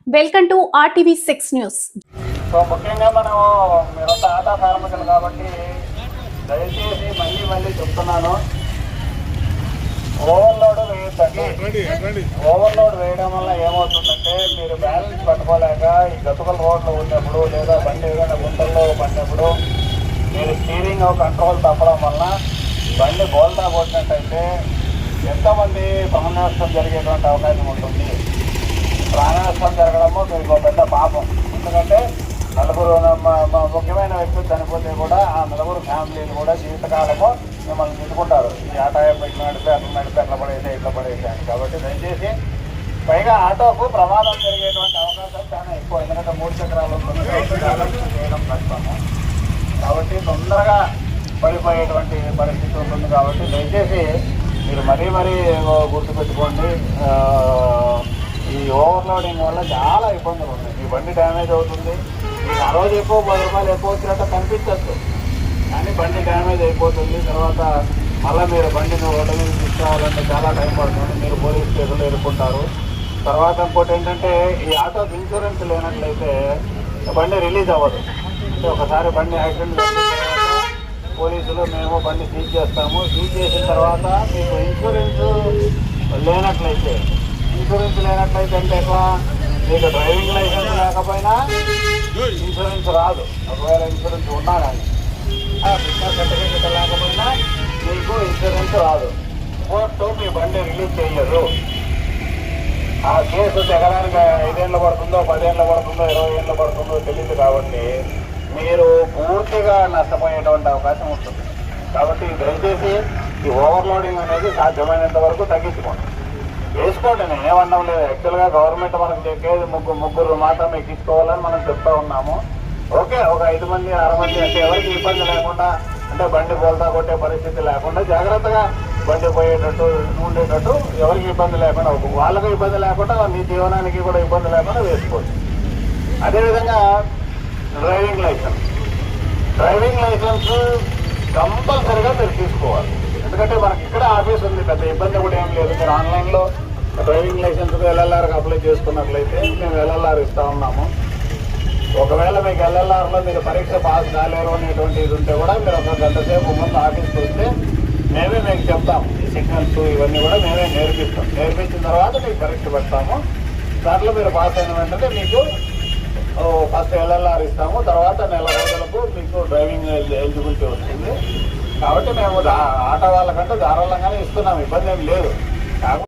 Welcome to RTV6 news. So ముఖ్యంగా మనం మీరంతా ఆటో కార్మికులు కాబట్టి దయచేసి మళ్ళీ చెప్తున్నాను, ఓవర్లోడ్ వేయొద్దండి. ఓవర్లోడ్ వేయడం వల్ల ఏమవుతుందంటే మీరు బ్యాలెన్స్ పట్టుకోలేక ఈ గతుకుల రోడ్లు ఉన్నప్పుడు లేదా బండి ఏదైనా గుంటల్లో పడినప్పుడు మీరు స్టీరింగ్ కంట్రోల్ తప్పడం వల్ల బండి బోల్తా కొట్టినట్టయితే ఎంతోమంది ప్రాణ నష్టం జరిగేటువంటి అవకాశం ఉంటుంది. ప్రాణ నష్టం జరగడము మీకు పెద్ద పాపం. ఎందుకంటే నలుగురు ముఖ్యమైన వ్యక్తులు చనిపోతే కూడా ఆ నలుగురు ఫ్యామిలీలు కూడా జీవితకాలము మిమ్మల్ని తిట్టుకుంటారు. ఈ ఆటో ఇట్లా నడిపి ఎట్లా పడేసాను. కాబట్టి దయచేసి పైగా ఆటోకు ప్రమాదం జరిగేటువంటి అవకాశం చాలా ఎక్కువ. ఎందుకంటే 3 చక్రాలు చేయడం కష్టము. కాబట్టి తొందరగా పడిపోయేటువంటి పరిస్థితి ఉంటుంది. కాబట్టి దయచేసి మీరు మరీ గుర్తుపెట్టుకోండి, ఈ ఓవర్లోడింగ్ వల్ల చాలా ఇబ్బందులు ఉన్నాయి. మీ బండి డ్యామేజ్ అవుతుంది. మీకు ఆ రోజు ఎక్కువ 10 రూపాయలు ఎక్కువ వచ్చినట్టు కనిపించచ్చు, కానీ బండి డ్యామేజ్ అయిపోతుంది. తర్వాత మళ్ళీ మీరు బండిని రోడ్డు మీద తీసుకోవాలంటే చాలా టైం పడుతుంది. మీరు పోలీస్ స్టేషన్లో ఎదుర్కొంటారు. తర్వాత ఇంకోటి ఏంటంటే, ఈ ఆటోకి ఇన్సూరెన్స్ లేనట్లయితే బండి రిలీజ్ అవ్వదు. అంటే ఒకసారి బండి యాక్సిడెంట్ జరిగిన తర్వాత పోలీసులు మేము బండి సీజ్ చేస్తాము. సీజ్ చేసిన తర్వాత మీకు ఇన్సూరెన్స్ లేనట్లయితే అంటే ఎట్లా, మీకు డ్రైవింగ్ లైసెన్స్ లేకపోయినా ఇన్సూరెన్స్ రాదు. ఒకవేళ ఇన్సూరెన్స్ ఉన్నా కానీ బిజినెస్ సర్టిఫికేట్ లేకపోయినా మీకు ఇన్సూరెన్స్ రాదు. కోర్టు మీ బండి రిలీజ్ చేయదు. ఆ కేసు తెగడానికి 5 ఏళ్ళు పడుతుందో 10 ఏళ్ళు పడుతుందో 20 ఏళ్ళు పడుతుందో తెలియదు. కాబట్టి మీరు పూర్తిగా నష్టపోయేటువంటి అవకాశం ఉంటుంది. కాబట్టి దయచేసి ఈ ఓవర్లోడింగ్ అనేది సాధ్యమైనంత వరకు తగ్గించుకోండి, వేసుకోండి. నేను ఏమన్నాం లేదు. యాక్చువల్గా గవర్నమెంట్ మనకు చెప్పేది ముగ్గురు మాత్రం ఎక్కించుకోవాలని మనం చెప్తా ఉన్నాము. ఓకే, ఒక 5 మంది 6 మంది అంటే ఎవరికి ఇబ్బంది లేకుండా, అంటే బండి బోల్తా కొట్టే పరిస్థితి లేకుండా జాగ్రత్తగా బండి పోయేటట్టు ఉండేటట్టు, ఎవరికి ఇబ్బంది లేకుండా, వాళ్ళకి ఇబ్బంది లేకుండా మీ జీవనానికి కూడా ఇబ్బంది లేకుండా వేసుకోండి. అదేవిధంగా డ్రైవింగ్ లైసెన్స్ కంపల్సరీగా మీరు తీసుకోవాలి. ఎందుకంటే మనకి ఇక్కడ ఆఫీస్ ఉంది, పెద్ద ఇబ్బంది కూడా ఏం లేదు. మీరు ఆన్లైన్లో డ్రైవింగ్ లైసెన్స్ LLRకి అప్లై చేసుకున్నట్లయితే మేము LLR ఇస్తూ ఉన్నాము. ఒకవేళ మీకు LLRలో మీరు పరీక్ష పాస్ కాలేరు అనేటువంటి ఇది ఉంటే కూడా మీరు ఒక గంట సేపు ముందు ఆఫీస్కి వస్తే మేమే మీకు చెప్తాము. ఈ సిగ్నల్స్ ఇవన్నీ కూడా మేమే నేర్పించిన తర్వాత మీకు పరీక్ష పెడతాము. దాంట్లో మీరు పాస్ అయిన వెంటనే మీకు ఫస్ట్ LLR ఇస్తాము. తర్వాత నెల రోజులకు మీకు డ్రైవింగ్ ఎలిజిబిలిటీ వస్తుంది. కాబట్టి మేము ఆటో వాళ్ళకంటే ధారాళంగానే ఇస్తున్నాము, ఇబ్బంది ఏం లేదు.